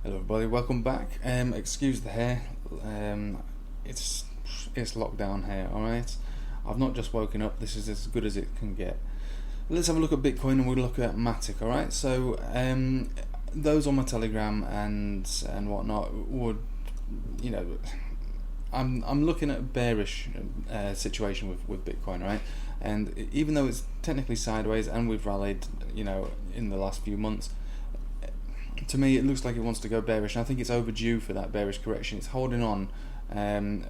Hello everybody, welcome back. Excuse the hair. It's lockdown hair, alright? I've not just woken up, this is as good as it can get. Let's have a look at Bitcoin and we'll look at Matic, alright? So those on my Telegram and whatnot would, I'm looking at a bearish situation with Bitcoin, right? And even though it's technically sideways and we've rallied, in the last few months, to me it looks like it wants to go bearish, and I think it's overdue for that bearish correction. It's holding on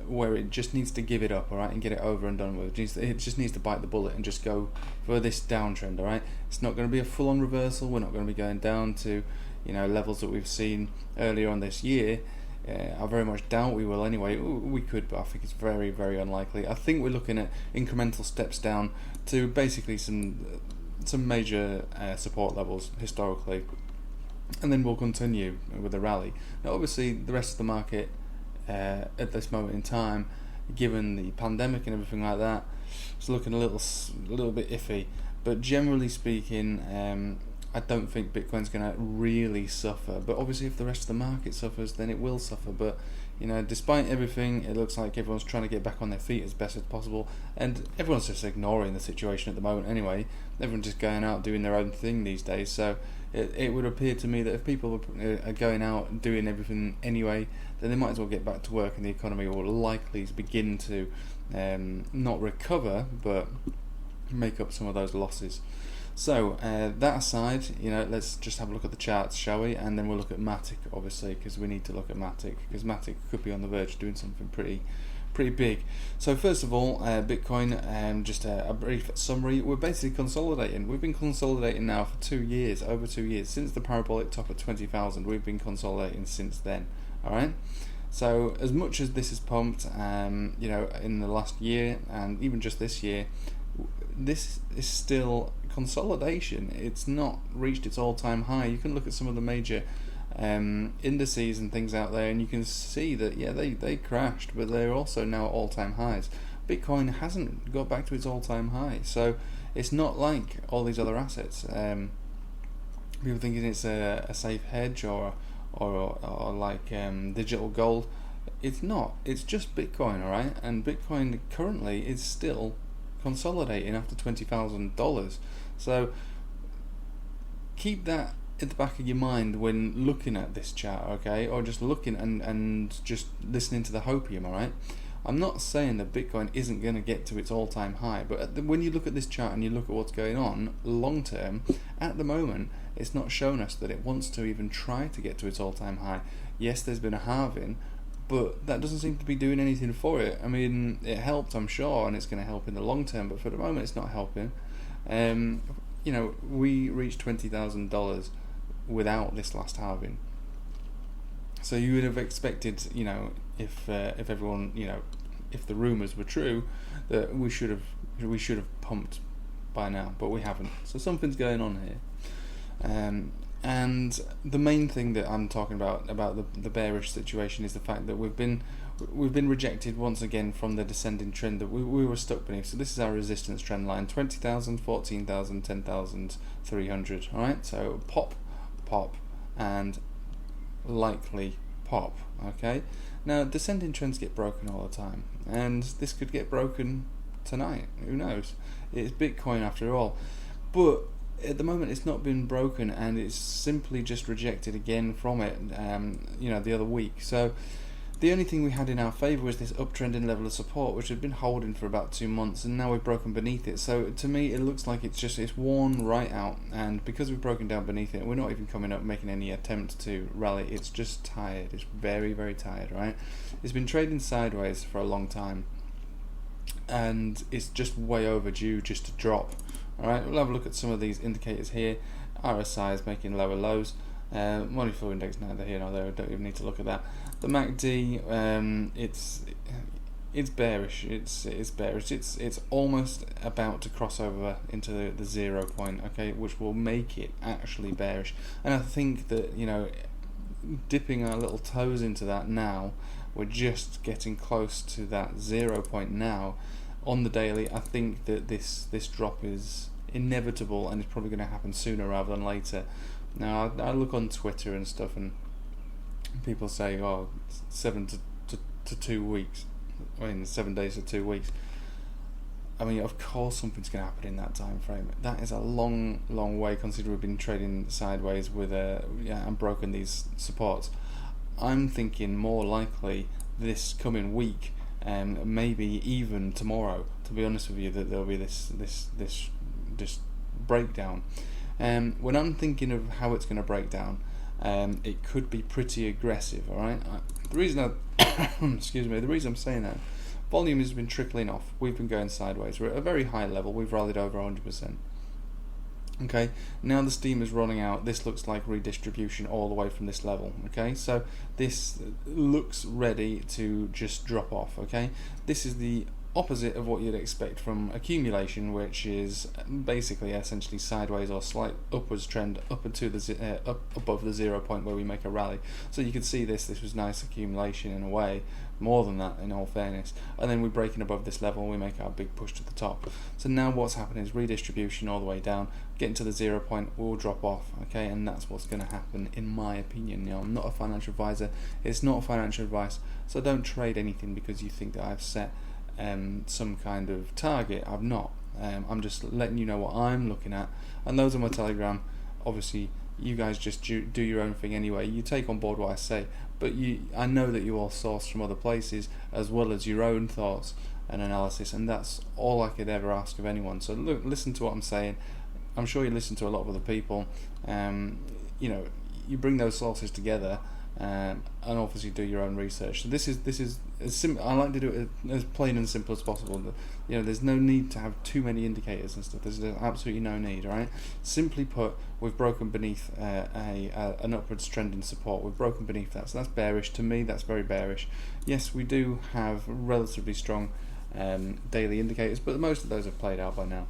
where it just needs to give it up, alright, and get it over and done with. It just needs to bite the bullet and just go for this downtrend, alright? It's not going to be a full-on reversal. We're not going to be going down to levels that we've seen earlier on this year. I very much doubt we will anyway. We could, but I think it's very, very unlikely. I think we're looking at incremental steps down to basically some major support levels historically, and then we'll continue with the rally. Now obviously the rest of the market at this moment in time, given the pandemic and everything like that, it's looking a little bit iffy, but generally speaking, I don't think Bitcoin's going to really suffer. But obviously if the rest of the market suffers, then it will suffer. But despite everything, it looks like everyone's trying to get back on their feet as best as possible, and everyone's just ignoring the situation at the moment anyway. Everyone's just going out doing their own thing these days, so it would appear to me that if people are going out and doing everything anyway, then they might as well get back to work, and the economy will likely begin to not recover, but make up some of those losses. So that aside, let's just have a look at the charts, shall we? And then we'll look at Matic, obviously, because we need to look at Matic, because Matic could be on the verge of doing something pretty big. So first of all, Bitcoin, just a brief summary. We're basically consolidating. We've been consolidating now for 2 years, over 2 years. Since the parabolic top at 20,000, we've been consolidating since then. Alright? So as much as this is pumped, in the last year, and even just this year, this is still consolidation. It's not reached its all-time high. You can look at some of the major indices and things out there, and you can see that they crashed, but they're also now at all-time highs. Bitcoin hasn't got back to its all-time high, so it's not like all these other assets. People thinking it's a safe hedge or like digital gold. It's not. It's just Bitcoin, alright? And Bitcoin currently is still consolidating after $20,000. So keep that at the back of your mind when looking at this chart, okay? Or just looking and just listening to the hopium, alright? I'm not saying that Bitcoin isn't going to get to its all-time high, but when you look at this chart and you look at what's going on long term, at the moment it's not shown us that it wants to even try to get to its all-time high. Yes, there's been a halving, but that doesn't seem to be doing anything for it. I mean, it helped, I'm sure, and it's going to help in the long term, but for the moment it's not helping. We reached $20,000 without this last halving. So you would have expected, if everyone, if the rumours were true, that we should have pumped by now, but we haven't. So something's going on here. And the main thing that I'm talking about the bearish situation is the fact that we've been rejected once again from the descending trend that we were stuck beneath. So this is our resistance trend line: 20,000, 14,000, 10,300. All right, so pop, and likely pop. Okay, now descending trends get broken all the time, and this could get broken tonight. Who knows? It's Bitcoin after all, but at the moment it's not been broken, and it's simply just rejected again from it the other week. So the only thing we had in our favour was this uptrending level of support, which had been holding for about 2 months, and now we've broken beneath it. So to me it looks like it's worn right out, and because we've broken down beneath it, we're not even coming up making any attempt to rally. It's just tired. It's very, very tired, right? It's been trading sideways for a long time, and it's just way overdue just to drop. Alright, we'll have a look at some of these indicators here. RSI is making lower lows. Money flow index, neither here nor there. I don't even need to look at that. The MACD, it's bearish. It's bearish. It's almost about to cross over into the 0 point, okay, which will make it actually bearish. And I think that dipping our little toes into that now, we're just getting close to that 0 point now. On the daily, I think that this drop is inevitable, and it's probably going to happen sooner rather than later. Now, I look on Twitter and stuff, and people say, oh, 2 weeks, I mean 7 days to 2 weeks. I mean, of course something's going to happen in that time frame. That is a long way, considering we've been trading sideways with and broken these supports. I'm thinking more likely this coming week, maybe even tomorrow, to be honest with you, that there'll be this breakdown. When I'm thinking of how it's going to break down, it could be pretty aggressive. All right. The reason excuse me. The reason I'm saying that, volume has been trickling off. We've been going sideways. We're at a very high level. We've rallied over 100%. Okay, now the steam is running out. This looks like redistribution all the way from this level. Okay, so this looks ready to just drop off. Okay, this is the opposite of what you'd expect from accumulation, which is basically essentially sideways or slight upwards trend up into the up above the 0 point where we make a rally. So you can see this was nice accumulation in a way, more than that in all fairness, and then we're breaking above this level and we make our big push to the top. So now what's happening is redistribution all the way down, getting to the 0 point, we'll drop off. Okay, and that's what's going to happen in my opinion. You know, I'm not a financial advisor, it's not financial advice, so don't trade anything because you think that I've set some kind of target. I've not. I'm just letting you know what I'm looking at, and those on my Telegram, obviously you guys just do your own thing anyway. You take on board what I say, but I know that you all source from other places as well as your own thoughts and analysis, and that's all I could ever ask of anyone. So look, listen to what I'm saying. I'm sure you listen to a lot of other people. You know, you bring those sources together, and obviously do your own research. So this is I like to do it as plain and simple as possible. You know, there's no need to have too many indicators and stuff. There's absolutely no need. All right. Simply put, we've broken beneath an upwards trending support. We've broken beneath that, so that's bearish. To me, that's very bearish. Yes, we do have relatively strong daily indicators, but most of those have played out by now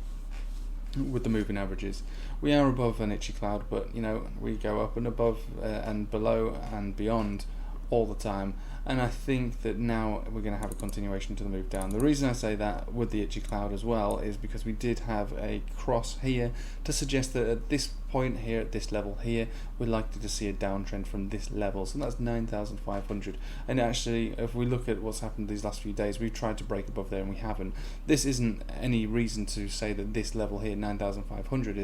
with the moving averages. We are above an itchy cloud, but you know, we go up and above and below and beyond all the time, and I think that now we're going to have a continuation to the move down. The reason I say that with the itchy cloud as well is because we did have a cross here to suggest that at this point here, at this level here, we're likely to see a downtrend from this level, so that's 9,500. And actually, if we look at what's happened these last few days, we've tried to break above there and we haven't. This isn't any reason to say that this level here, 9,500,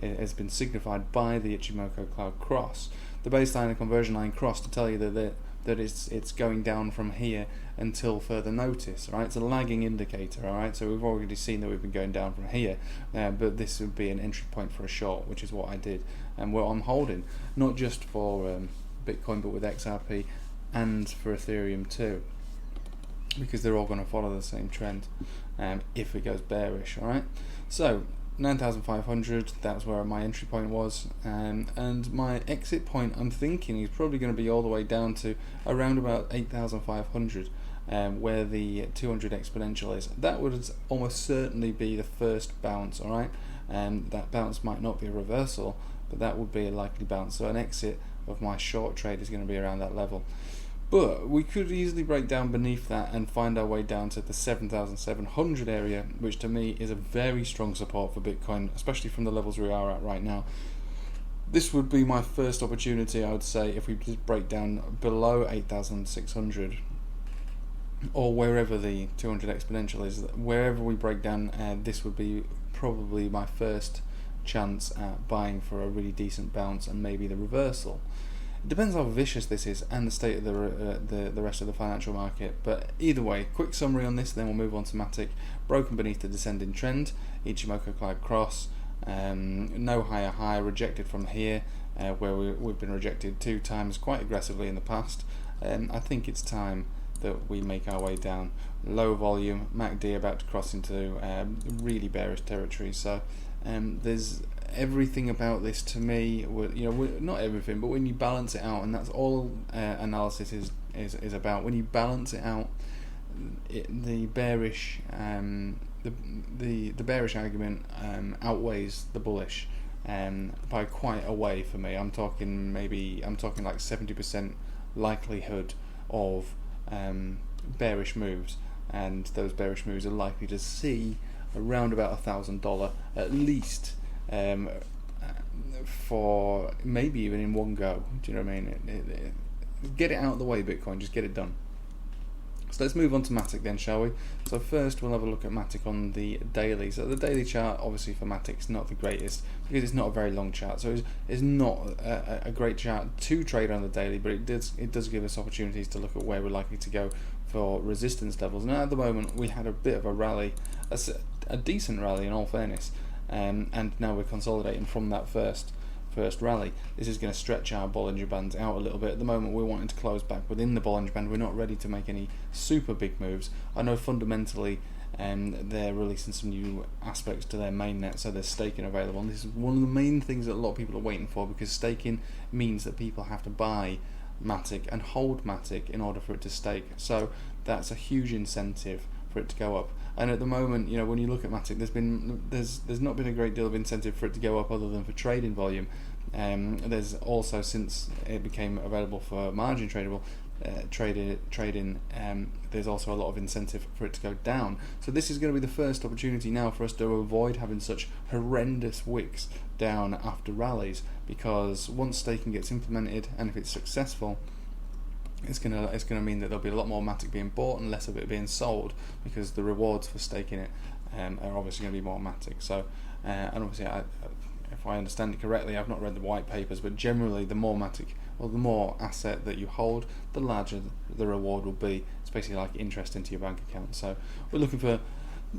has been signified by the Ichimoku cloud cross. The baseline and conversion line cross to tell you that it's going down from here until further notice. Right, it's a lagging indicator. All right, so we've already seen that we've been going down from here, but this would be an entry point for a short, which is what I did and what I'm holding, not just for Bitcoin but with XRP and for Ethereum too, because they're all going to follow the same trend if it goes bearish. All right, so 9,500, that's where my entry point was, and my exit point, I'm thinking, is probably going to be all the way down to around about 8,500, where the 200 exponential is. That would almost certainly be the first bounce. All right, and that bounce might not be a reversal, but that would be a likely bounce. So an exit of my short trade is going to be around that level. But we could easily break down beneath that and find our way down to the 7,700 area, which to me is a very strong support for Bitcoin, especially from the levels we are at right now. This would be my first opportunity, I would say, if we just break down below 8,600 or wherever the 200 exponential is. Wherever we break down, this would be probably my first chance at buying for a really decent bounce and maybe the reversal. It depends how vicious this is and the state of the rest of the financial market. But either way, quick summary on this, then we'll move on to Matic. Broken beneath the descending trend, Ichimoku cloud cross, no higher high, rejected from here, where we've been rejected 2 times quite aggressively in the past. I think it's time that we make our way down. Low volume, MACD about to cross into really bearish territory. So there's everything about this to me, you know, not everything, but when you balance it out, and that's all analysis is about. When you balance it out, the bearish the bearish argument outweighs the bullish by quite a way for me. I'm talking like 70% likelihood of bearish moves, and those bearish moves are likely to see around about $1,000 at least, for maybe even in one go. Do you know what I mean? get it out of the way, Bitcoin. Just get it done. So let's move on to Matic then, shall we? So first we'll have a look at Matic on the daily. So the daily chart, obviously for Matic, is not the greatest because it's not a very long chart. So it's not a great chart to trade on the daily, but it does give us opportunities to look at where we're likely to go for resistance levels. Now at the moment we had a bit of a rally, a decent rally in all fairness, and now we're consolidating from that first rally. This is going to stretch our Bollinger Bands out a little bit. At the moment we're wanting to close back within the Bollinger Band. We're not ready to make any super big moves. I know fundamentally they're releasing some new aspects to their mainnet, so there's staking available, and this is one of the main things that a lot of people are waiting for, because staking means that people have to buy Matic and hold Matic in order for it to stake. So that's a huge incentive for it to go up. And at the moment, you know, when you look at Matic, there's not been a great deal of incentive for it to go up other than for trading volume. There's also, since it became available for margin tradable trading, there's also a lot of incentive for it to go down. So this is going to be the first opportunity now for us to avoid having such horrendous wicks down after rallies, because once staking gets implemented, and if it's successful, it's gonna mean that there'll be a lot more Matic being bought and less of it being sold, because the rewards for staking it are obviously going to be more Matic. So and obviously, if I understand it correctly, I've not read the white papers, but generally the more Matic, or the more asset that you hold, the larger the reward will be. It's basically like interest into your bank account. So we're looking for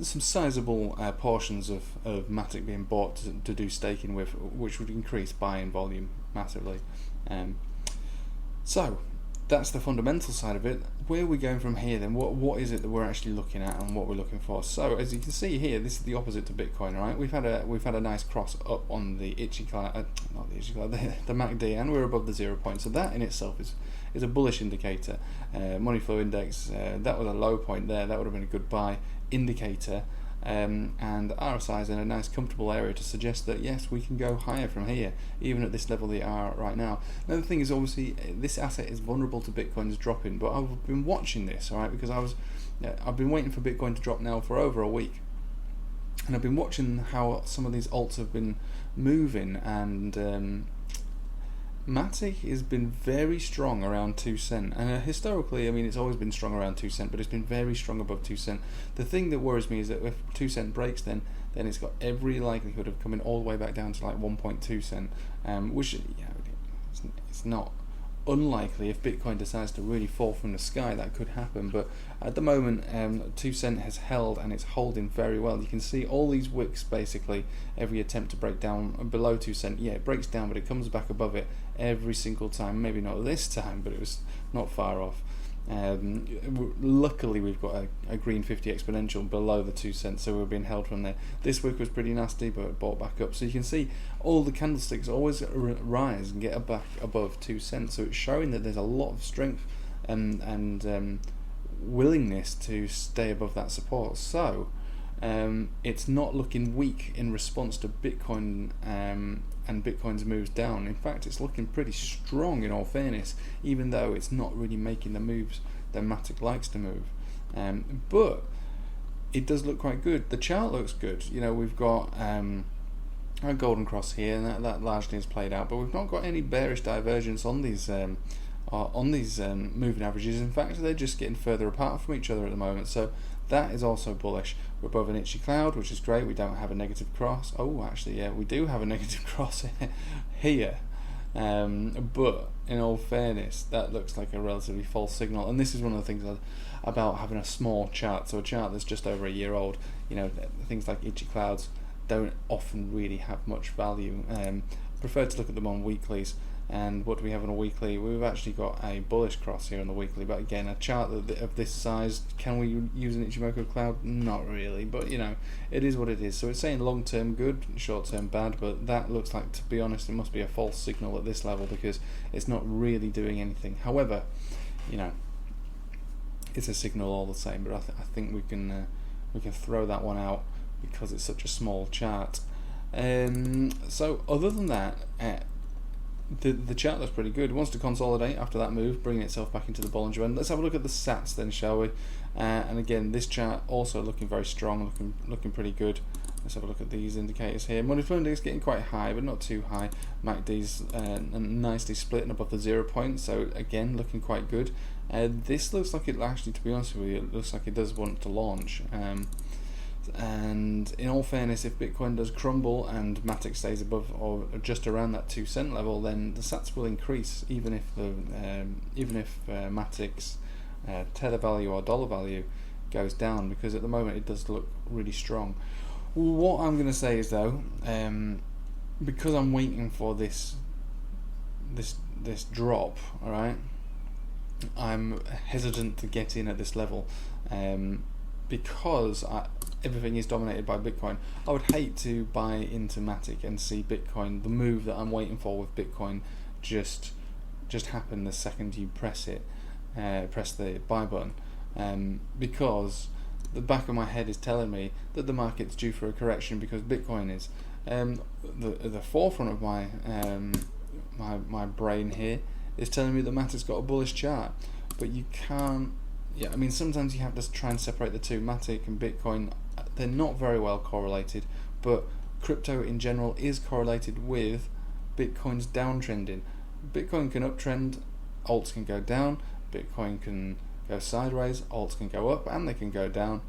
some sizable portions of Matic being bought to do staking with, which would increase buying volume massively. So that's the fundamental side of it. Where are we going from here then? What is it that we're actually looking at and what we're looking for? So as you can see here, this is the opposite to Bitcoin, right? We've had a nice cross up on the the MACD, and we're above the 0 point. So that in itself is a bullish indicator. Money flow index, that was a low point there. That would have been a good buy indicator. And RSI is in a nice comfortable area to suggest that yes, we can go higher from here, even at this level they are right now. Now the thing is, obviously this asset is vulnerable to Bitcoin's dropping, but I've been watching this, alright, because I've been waiting for Bitcoin to drop now for over a week, and I've been watching how some of these alts have been moving, and Matic has been very strong around 2 cents, and historically, I mean, it's always been strong around 2 cents, but it's been very strong above 2 cents. The thing that worries me is that if 2 cent breaks, then it's got every likelihood of coming all the way back down to like 1.2 cent, which, you know, it's not unlikely. If Bitcoin decides to really fall from the sky, that could happen, but at the moment 2 cent has held, and it's holding very well. You can see all these wicks, basically every attempt to break down below 2 cent, yeah, it breaks down, but it comes back above it every single time. Maybe not this time, but it was not far off. Luckily we've got a green 50 exponential below the 2 cents, so we're being held from there. This wick was pretty nasty, but it bought back up. So you can see all the candlesticks always rise and get back above 2 cents. So it's showing that there's a lot of strength and willingness to stay above that support. So it's not looking weak in response to Bitcoin and Bitcoin's moves down. In fact, it's looking pretty strong in all fairness, even though it's not really making the moves that Matic likes to move. But it does look quite good. The chart looks good. You know, we've got a golden cross here, and that largely has played out, but we've not got any bearish divergence on these moving averages. In fact, they're just getting further apart from each other at the moment, so that is also bullish. We're above an itchy cloud, which is great. We don't have a negative cross. Oh, actually, yeah, we do have a negative cross here. But in all fairness, that looks like a relatively false signal, and this is one of the things about having a small chart. So a chart that's just over a year old, you know, things like itchy clouds don't often really have much value. I prefer to look at them on weeklies. And what do we have on a weekly? We've actually got a bullish cross here on the weekly, but again, a chart of this size, can we use an Ichimoku cloud? Not really, but you know, it is what it is. So it's saying long term good, short term bad, but that looks like, to be honest, it must be a false signal at this level, because it's not really doing anything. However, you know, it's a signal all the same, but I think we can throw that one out because it's such a small chart. So other than that, the chart looks pretty good. It wants to consolidate after that move, bringing itself back into the Bollinger Band. Let's have a look at the sats then, shall we? And again, this chart also looking very strong, looking pretty good. Let's have a look at these indicators here. Money flow index getting quite high, but not too high. MACD's nicely splitting above the 0 point, so again looking quite good. This looks like it actually, to be honest with you, it looks like it does want to launch. And in all fairness, if Bitcoin does crumble and Matic stays above or just around that 2 cent level, then the Sats will increase, even if Matic's tether value or dollar value goes down, because at the moment it does look really strong. What I'm going to say is though, because I'm waiting for this drop, all right, I'm hesitant to get in at this level, because everything is dominated by Bitcoin. I would hate to buy into Matic and see Bitcoin, the move that I'm waiting for with Bitcoin, just happen the second you press the buy button, because the back of my head is telling me that the market's due for a correction because Bitcoin is. The forefront of my my brain here is telling me that Matic's got a bullish chart, but you can't. Yeah, I mean, sometimes you have to try and separate the two. Matic and Bitcoin, they're not very well correlated, but crypto in general is correlated with Bitcoin's downtrending. Bitcoin can uptrend, alts can go down. Bitcoin can go sideways, alts can go up, and they can go down.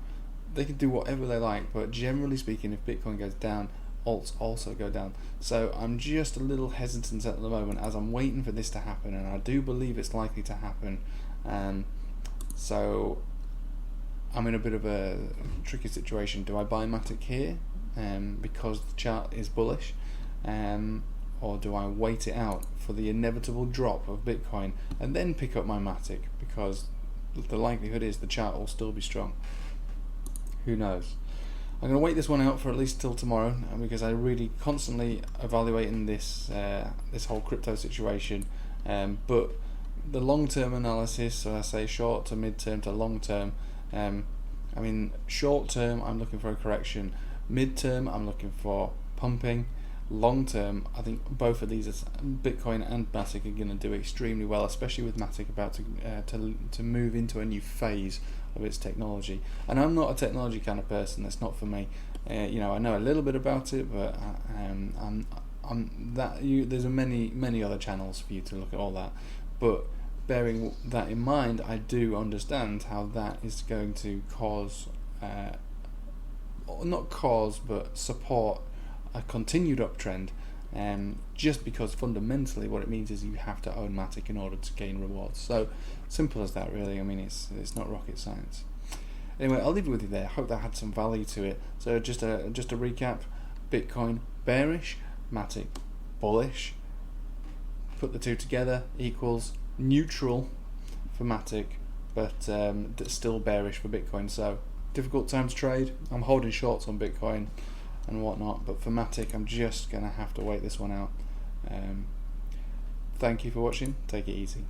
They can do whatever they like, but generally speaking, if Bitcoin goes down, alts also go down. So I'm just a little hesitant at the moment as I'm waiting for this to happen, and I do believe it's likely to happen. So I'm in a bit of a tricky situation. Do I buy Matic here because the chart is bullish, or do I wait it out for the inevitable drop of Bitcoin and then pick up my Matic, because the likelihood is the chart will still be strong? Who knows? I'm going to wait this one out for at least till tomorrow, because I really constantly evaluating this whole crypto situation, but the long-term analysis, so I say short to mid-term to long-term, I mean, short-term I'm looking for a correction, mid-term I'm looking for pumping, long-term I think both of these, Bitcoin and Matic, are going to do extremely well, especially with Matic about to move into a new phase of its technology. And I'm not a technology kind of person, that's not for me. I know a little bit about it, but there's many other channels for you to look at all that. But bearing that in mind, I do understand how that is going to but support a continued uptrend, just because fundamentally what it means is you have to own Matic in order to gain rewards. So simple as that, really. I mean, it's not rocket science. Anyway, I'll leave it with you there. I hope that had some value to it. So just a recap: Bitcoin bearish, Matic bullish. Put the two together equals neutral for Matic, but still bearish for Bitcoin. So difficult time to trade. I'm holding shorts on Bitcoin and whatnot, but for Matic I'm just gonna have to wait this one out. Thank you for watching. Take it easy.